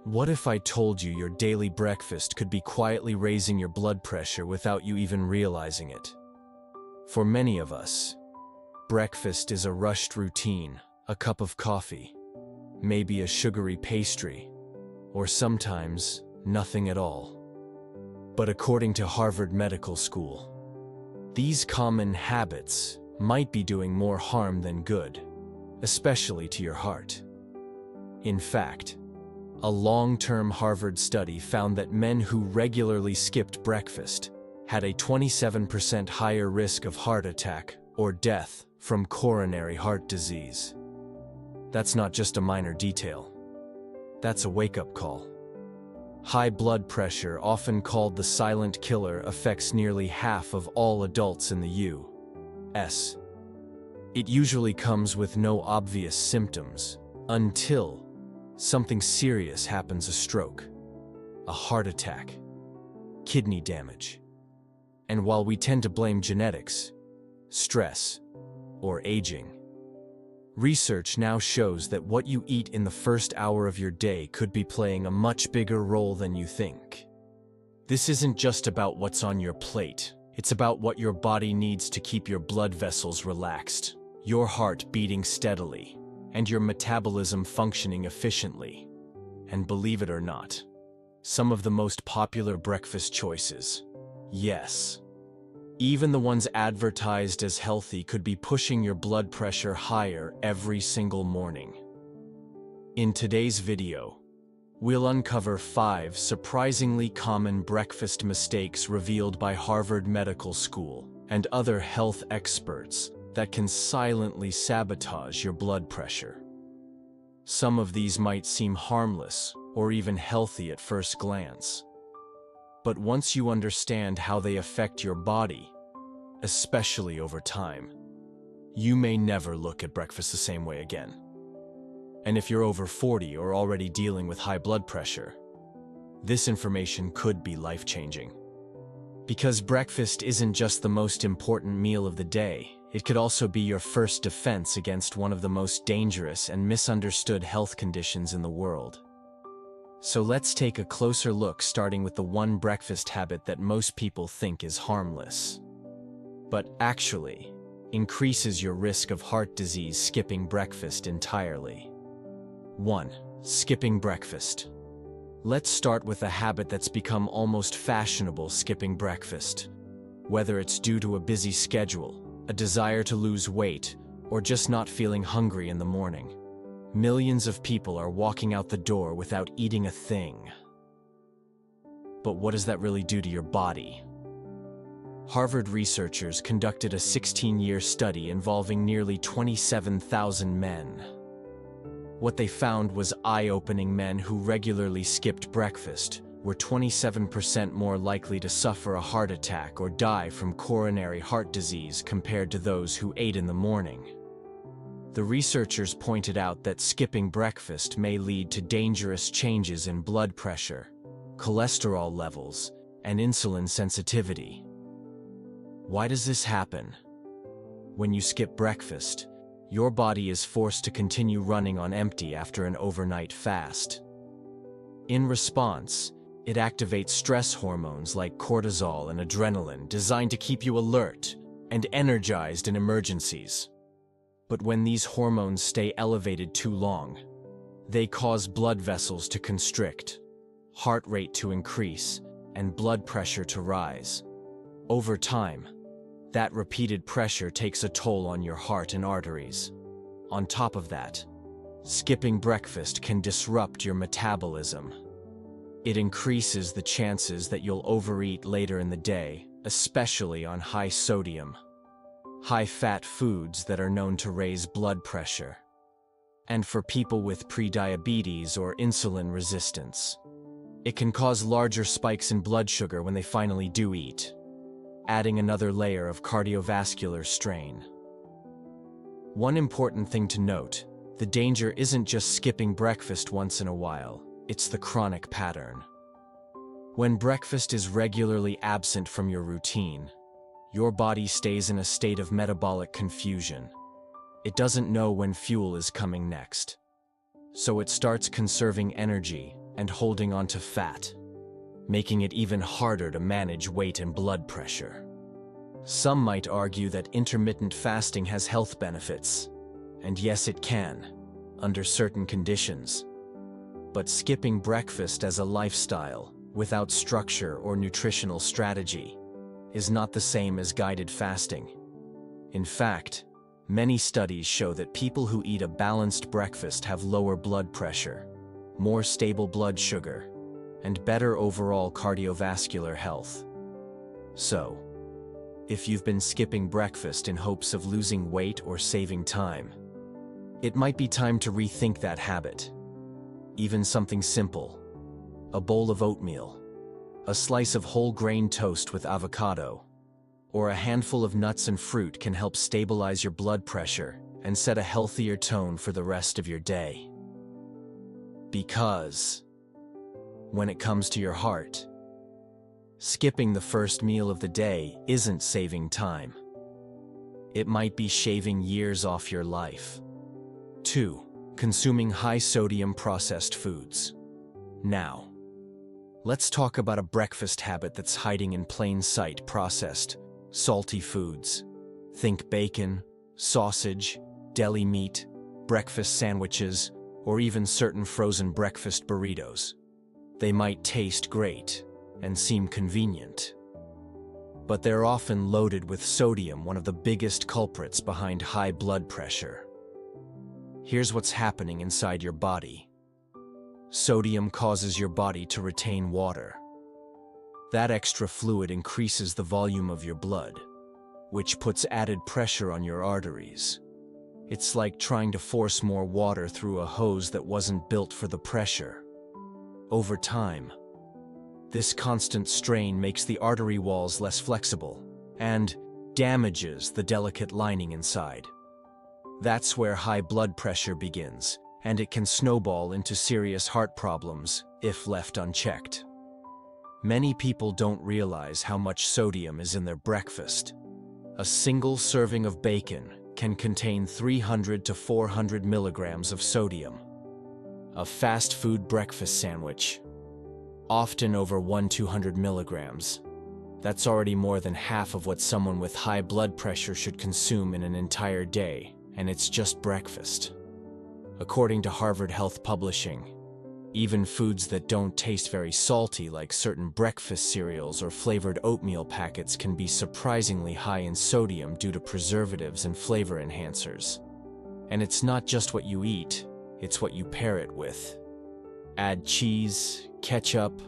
What if I told you your daily breakfast could be quietly raising your blood pressure without you even realizing it? For many of us, breakfast is a rushed routine, a cup of coffee, maybe a sugary pastry, or sometimes nothing at all. But according to Harvard Medical School, these common habits might be doing more harm than good, especially to your heart. In fact, a long-term Harvard study found that men who regularly skipped breakfast had a 27% higher risk of heart attack or death from coronary heart disease. That's not just a minor detail. That's a wake-up call. High blood pressure, often called the silent killer, affects nearly half of all adults in the U.S. It usually comes with no obvious symptoms until something serious happens: a stroke, a heart attack, kidney damage. And while we tend to blame genetics, stress, or aging, research now shows that what you eat in the first hour of your day could be playing a much bigger role than you think. This isn't just about what's on your plate. It's about what your body needs to keep your blood vessels relaxed, your heart beating steadily, and your metabolism functioning efficiently. And believe it or not, some of the most popular breakfast choices, yes, even the ones advertised as healthy, could be pushing your blood pressure higher every single morning. In today's video, we'll uncover 5 surprisingly common breakfast mistakes revealed by Harvard Medical School and other health experts that can silently sabotage your blood pressure. Some of these might seem harmless or even healthy at first glance. But once you understand how they affect your body, especially over time, you may never look at breakfast the same way again. And if you're over 40 or already dealing with high blood pressure, this information could be life-changing. Because breakfast isn't just the most important meal of the day, it could also be your first defense against one of the most dangerous and misunderstood health conditions in the world. So let's take a closer look, starting with the one breakfast habit that most people think is harmless, but actually increases your risk of heart disease: skipping breakfast entirely. 1. Skipping breakfast. Let's start with a habit that's become almost fashionable: skipping breakfast. Whether it's due to a busy schedule, a desire to lose weight, or just not feeling hungry in the morning, millions of people are walking out the door without eating a thing. But what does that really do to your body? Harvard researchers conducted a 16-year study involving nearly 27,000 men. What they found was eye-opening: men who regularly skipped breakfast were 27% more likely to suffer a heart attack or die from coronary heart disease compared to those who ate in the morning. The researchers pointed out that skipping breakfast may lead to dangerous changes in blood pressure, cholesterol levels, and insulin sensitivity. Why does this happen? When you skip breakfast, your body is forced to continue running on empty after an overnight fast. In response, it activates stress hormones like cortisol and adrenaline, designed to keep you alert and energized in emergencies. But when these hormones stay elevated too long, they cause blood vessels to constrict, heart rate to increase, and blood pressure to rise. Over time, that repeated pressure takes a toll on your heart and arteries. On top of that, skipping breakfast can disrupt your metabolism. It increases the chances that you'll overeat later in the day, especially on high-sodium, high-fat foods that are known to raise blood pressure. And for people with prediabetes or insulin resistance, it can cause larger spikes in blood sugar when they finally do eat, adding another layer of cardiovascular strain. One important thing to note: the danger isn't just skipping breakfast once in a while, it's the chronic pattern. When breakfast is regularly absent from your routine, your body stays in a state of metabolic confusion. It doesn't know when fuel is coming next. So it starts conserving energy and holding onto fat, making it even harder to manage weight and blood pressure. Some might argue that intermittent fasting has health benefits, and yes, it can, under certain conditions. But skipping breakfast as a lifestyle, without structure or nutritional strategy, is not the same as guided fasting. In fact, many studies show that people who eat a balanced breakfast have lower blood pressure, more stable blood sugar, and better overall cardiovascular health. So, if you've been skipping breakfast in hopes of losing weight or saving time, it might be time to rethink that habit. Even something simple, a bowl of oatmeal, a slice of whole grain toast with avocado, or a handful of nuts and fruit can help stabilize your blood pressure and set a healthier tone for the rest of your day. Because, when it comes to your heart, skipping the first meal of the day isn't saving time. It might be shaving years off your life. 2. Consuming high-sodium processed foods. Now, let's talk about a breakfast habit that's hiding in plain sight: processed, salty foods. Think bacon, sausage, deli meat, breakfast sandwiches, or even certain frozen breakfast burritos. They might taste great and seem convenient, but they're often loaded with sodium, one of the biggest culprits behind high blood pressure. Here's what's happening inside your body. Sodium causes your body to retain water. That extra fluid increases the volume of your blood, which puts added pressure on your arteries. It's like trying to force more water through a hose that wasn't built for the pressure. Over time, this constant strain makes the artery walls less flexible and damages the delicate lining inside. That's where high blood pressure begins, and it can snowball into serious heart problems if left unchecked. Many people don't realize how much sodium is in their breakfast. A single serving of bacon can contain 300 to 400 milligrams of sodium. A fast food breakfast sandwich, often over 100-200 milligrams. That's already more than half of what someone with high blood pressure should consume in an entire day, and it's just breakfast. According to Harvard Health Publishing, even foods that don't taste very salty, like certain breakfast cereals or flavored oatmeal packets, can be surprisingly high in sodium due to preservatives and flavor enhancers. And it's not just what you eat, it's what you pair it with. Add cheese, ketchup,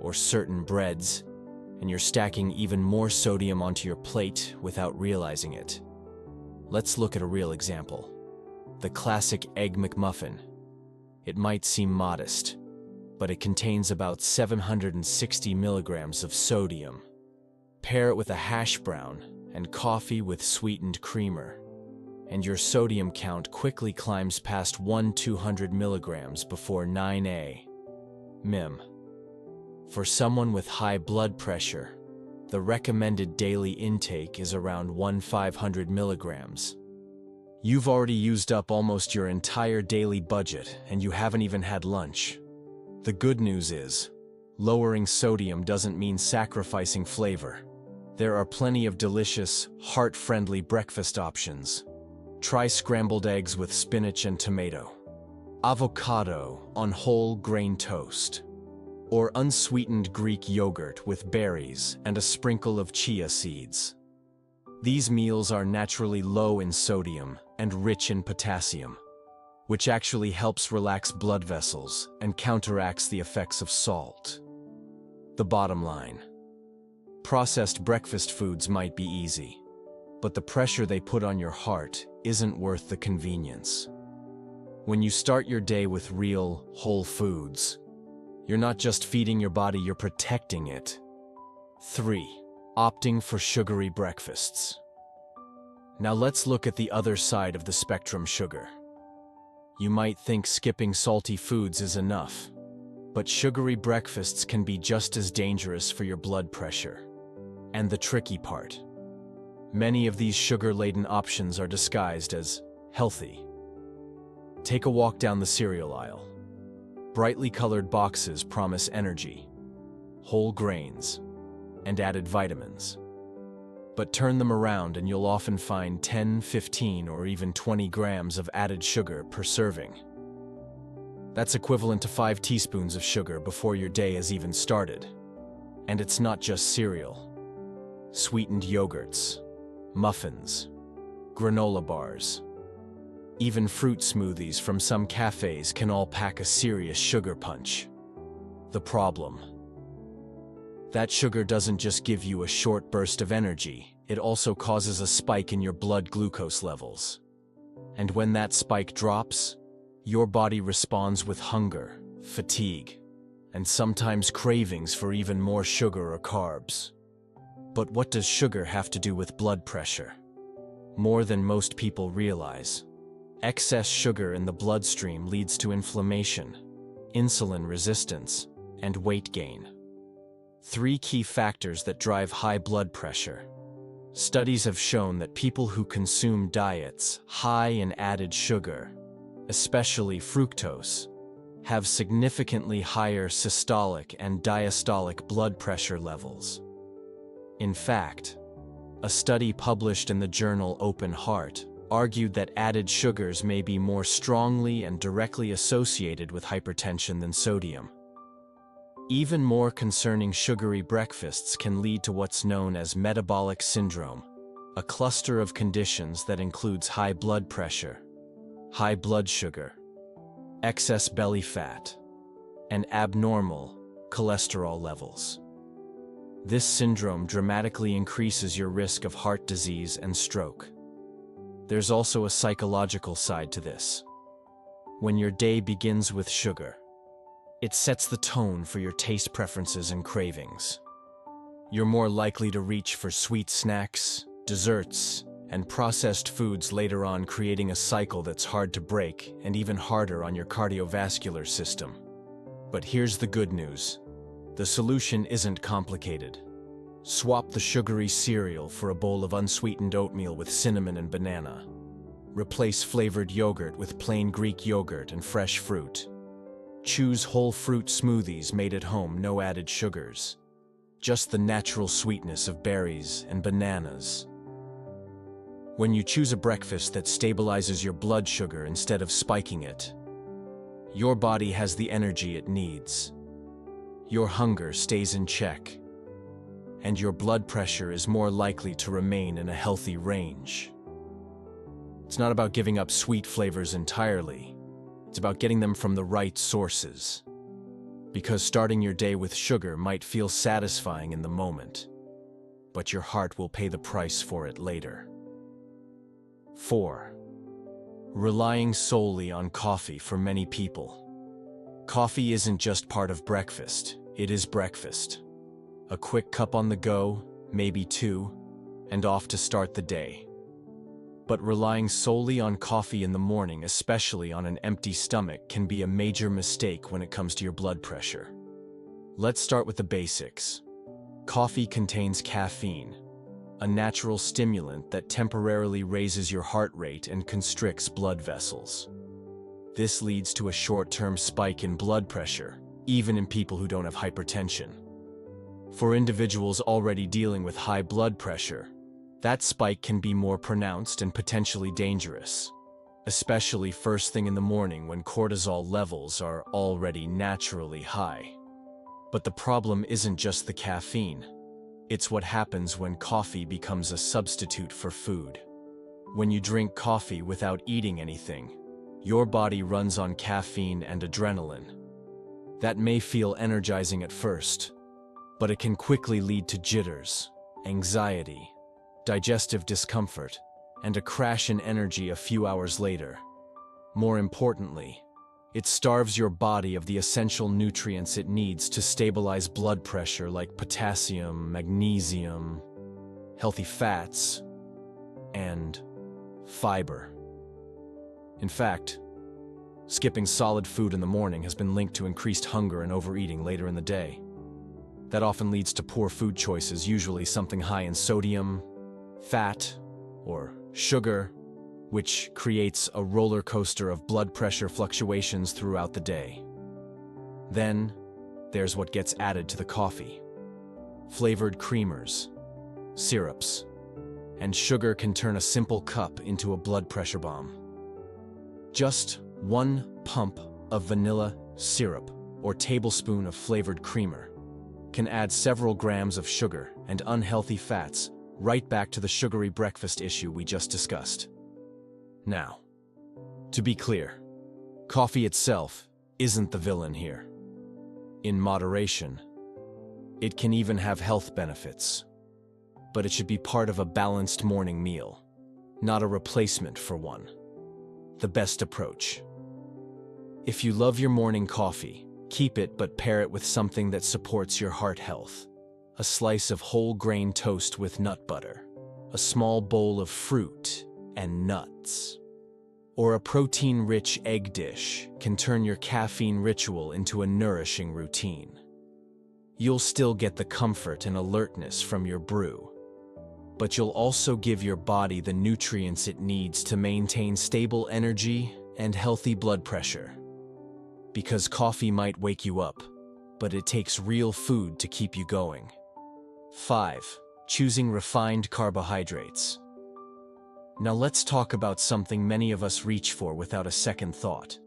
or certain breads, and you're stacking even more sodium onto your plate without realizing it. Let's look at a real example. The classic Egg McMuffin. It might seem modest, but it contains about 760 milligrams of sodium. Pair it with a hash brown and coffee with sweetened creamer, and your sodium count quickly climbs past 100-200 milligrams before 9 mg. For someone with high blood pressure, the recommended daily intake is around 100-500 milligrams. You've already used up almost your entire daily budget, and you haven't even had lunch. The good news is, lowering sodium doesn't mean sacrificing flavor. There are plenty of delicious, heart-friendly breakfast options. Try scrambled eggs with spinach and tomato, avocado on whole grain toast, or unsweetened Greek yogurt with berries and a sprinkle of chia seeds. These meals are naturally low in sodium and rich in potassium, which actually helps relax blood vessels and counteracts the effects of salt. The bottom line: processed breakfast foods might be easy, but the pressure they put on your heart isn't worth the convenience. When you start your day with real, whole foods, you're not just feeding your body, you're protecting it. 3. Opting for sugary breakfasts. Now let's look at the other side of the spectrum: sugar. You might think skipping salty foods is enough, but sugary breakfasts can be just as dangerous for your blood pressure. And the tricky part: many of these sugar-laden options are disguised as healthy. Take a walk down the cereal aisle. brightly colored boxes promise energy, whole grains, and added vitamins. But turn them around and you'll often find 10, 15, or even 20 grams of added sugar per serving. That's equivalent to 5 teaspoons of sugar before your day has even started. And it's not just cereal. Sweetened yogurts, muffins, granola bars, even fruit smoothies from some cafes can all pack a serious sugar punch. The problem: that sugar doesn't just give you a short burst of energy, it also causes a spike in your blood glucose levels. And when that spike drops, your body responds with hunger, fatigue, and sometimes cravings for even more sugar or carbs. But what does sugar have to do with blood pressure? More than most people realize. Excess sugar in the bloodstream leads to inflammation, insulin resistance, and weight gain. 3 key factors that drive high blood pressure. Studies have shown that people who consume diets high in added sugar, especially fructose, have significantly higher systolic and diastolic blood pressure levels. In fact, a study published in the journal Open Heart argued that added sugars may be more strongly and directly associated with hypertension than sodium. Even more concerning, sugary breakfasts can lead to what's known as metabolic syndrome, a cluster of conditions that includes high blood pressure, high blood sugar, excess belly fat, and abnormal cholesterol levels. This syndrome dramatically increases your risk of heart disease and stroke. There's also a psychological side to this. When your day begins with sugar, it sets the tone for your taste preferences and cravings. You're more likely to reach for sweet snacks, desserts, and processed foods later on, creating a cycle that's hard to break and even harder on your cardiovascular system. But here's the good news. The solution isn't complicated. Swap the sugary cereal for a bowl of unsweetened oatmeal with cinnamon and banana. Replace flavored yogurt with plain Greek yogurt and fresh fruit. Choose whole fruit smoothies made at home, no added sugars. Just the natural sweetness of berries and bananas. When you choose a breakfast that stabilizes your blood sugar instead of spiking it, your body has the energy it needs. Your hunger stays in check, and your blood pressure is more likely to remain in a healthy range. It's not about giving up sweet flavors entirely. It's about getting them from the right sources. Because starting your day with sugar might feel satisfying in the moment, but your heart will pay the price for it later. 4. Relying solely on coffee. For many people, coffee isn't just part of breakfast, it is breakfast. A quick cup on the go, maybe 2, and off to start the day. But relying solely on coffee in the morning, especially on an empty stomach, can be a major mistake when it comes to your blood pressure. Let's start with the basics. Coffee contains caffeine, a natural stimulant that temporarily raises your heart rate and constricts blood vessels. This leads to a short-term spike in blood pressure, even in people who don't have hypertension. For individuals already dealing with high blood pressure, that spike can be more pronounced and potentially dangerous, especially first thing in the morning when cortisol levels are already naturally high. But the problem isn't just the caffeine. It's what happens when coffee becomes a substitute for food. When you drink coffee without eating anything, your body runs on caffeine and adrenaline. That may feel energizing at first, but it can quickly lead to jitters, anxiety, digestive discomfort, and a crash in energy a few hours later. More importantly, it starves your body of the essential nutrients it needs to stabilize blood pressure, like potassium, magnesium, healthy fats, and fiber. In fact, skipping solid food in the morning has been linked to increased hunger and overeating later in the day. That often leads to poor food choices, usually something high in sodium, fat, or sugar, which creates a roller coaster of blood pressure fluctuations throughout the day. Then, there's what gets added to the coffee. Flavored creamers, syrups, and sugar can turn a simple cup into a blood pressure bomb. Just 1 pump of vanilla syrup or tablespoon of flavored creamer can add several grams of sugar and unhealthy fats right back to the sugary breakfast issue we just discussed. Now, to be clear, coffee itself isn't the villain here. In moderation, it can even have health benefits, but it should be part of a balanced morning meal, not a replacement for one. The best approach. If you love your morning coffee, keep it but pair it with something that supports your heart health. A slice of whole grain toast with nut butter, a small bowl of fruit and nuts, or a protein-rich egg dish can turn your caffeine ritual into a nourishing routine. You'll still get the comfort and alertness from your brew, but you'll also give your body the nutrients it needs to maintain stable energy and healthy blood pressure. Because coffee might wake you up, but it takes real food to keep you going. 5. Choosing refined carbohydrates. Now let's talk about something many of us reach for without a second thought.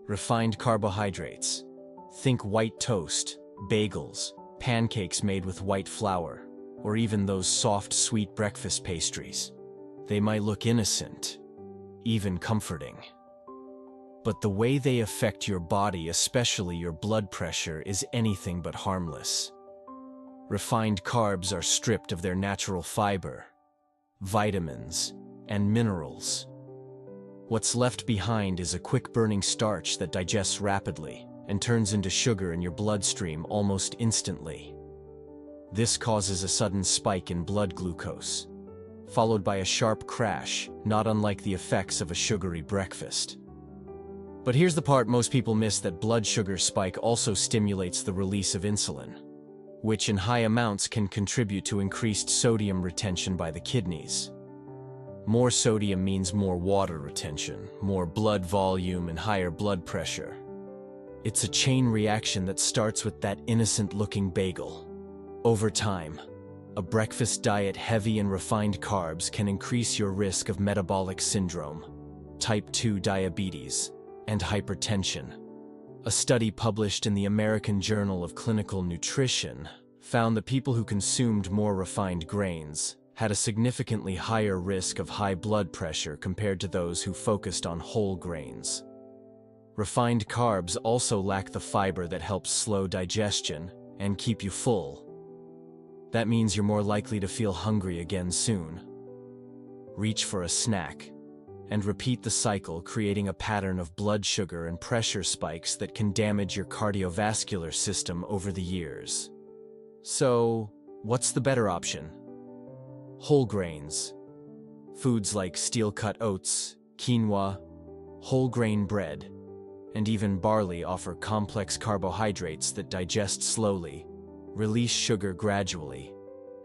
Refined carbohydrates. Think white toast, bagels, pancakes made with white flour, or even those soft, sweet breakfast pastries. They might look innocent, even comforting. But the way they affect your body, especially your blood pressure, is anything but harmless. Refined carbs are stripped of their natural fiber, vitamins, and minerals. What's left behind is a quick-burning starch that digests rapidly and turns into sugar in your bloodstream almost instantly. This causes a sudden spike in blood glucose, followed by a sharp crash, not unlike the effects of a sugary breakfast. But here's the part most people miss: that blood sugar spike also stimulates the release of insulin, which in high amounts can contribute to increased sodium retention by the kidneys. More sodium means more water retention, more blood volume, and higher blood pressure. It's a chain reaction that starts with that innocent-looking bagel. Over time, a breakfast diet heavy in refined carbs can increase your risk of metabolic syndrome, type 2 diabetes, and hypertension. A study published in the American Journal of Clinical Nutrition found that people who consumed more refined grains had a significantly higher risk of high blood pressure compared to those who focused on whole grains. Refined carbs also lack the fiber that helps slow digestion and keep you full. That means you're more likely to feel hungry again soon. Reach for a snack and repeat the cycle, creating a pattern of blood sugar and pressure spikes that can damage your cardiovascular system over the years. So, what's the better option? Whole grains. Foods like steel-cut oats, quinoa, whole grain bread, and even barley offer complex carbohydrates that digest slowly, release sugar gradually,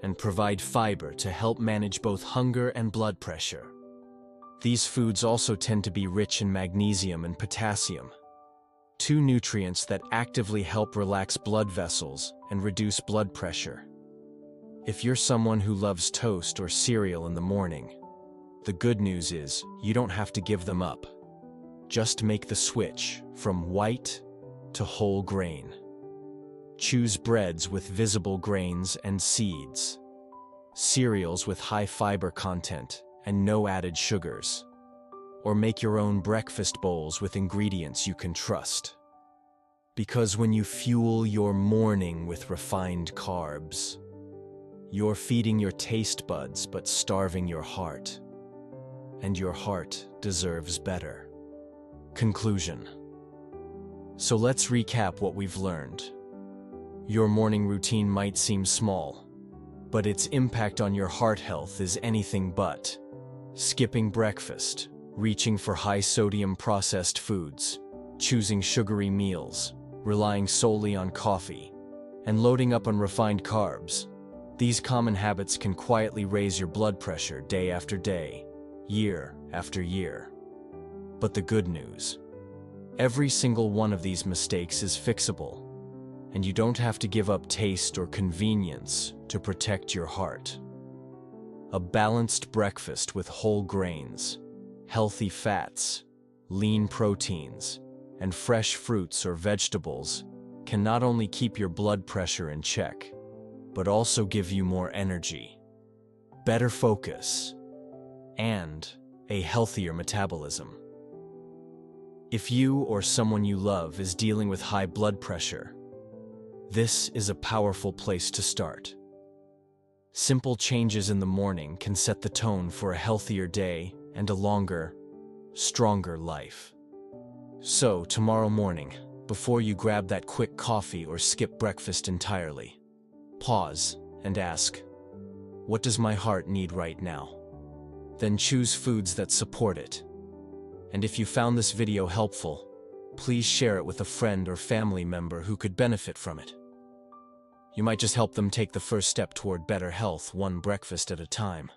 and provide fiber to help manage both hunger and blood pressure. These foods also tend to be rich in magnesium and potassium, two nutrients that actively help relax blood vessels and reduce blood pressure. If you're someone who loves toast or cereal in the morning, the good news is you don't have to give them up. Just make the switch from white to whole grain. Choose breads with visible grains and seeds, cereals with high fiber content and no added sugars, or make your own breakfast bowls with ingredients you can trust. Because when you fuel your morning with refined carbs, you're feeding your taste buds but starving your heart. And your heart deserves better. Conclusion. So let's recap what we've learned. Your morning routine might seem small, but its impact on your heart health is anything but. Skipping breakfast, reaching for high-sodium processed foods, choosing sugary meals, relying solely on coffee, and loading up on refined carbs. These common habits can quietly raise your blood pressure day after day, year after year. But the good news: Every single one of these mistakes is fixable, and you don't have to give up taste or convenience to protect your heart. A balanced breakfast with whole grains, healthy fats, lean proteins, and fresh fruits or vegetables can not only keep your blood pressure in check, but also give you more energy, better focus, and a healthier metabolism. If you or someone you love is dealing with high blood pressure, this is a powerful place to start. Simple changes in the morning can set the tone for a healthier day and a longer, stronger life. So, tomorrow morning, before you grab that quick coffee or skip breakfast entirely, pause and ask, what does my heart need right now? Then choose foods that support it. And if you found this video helpful, please share it with a friend or family member who could benefit from it. You might just help them take the first step toward better health, one breakfast at a time.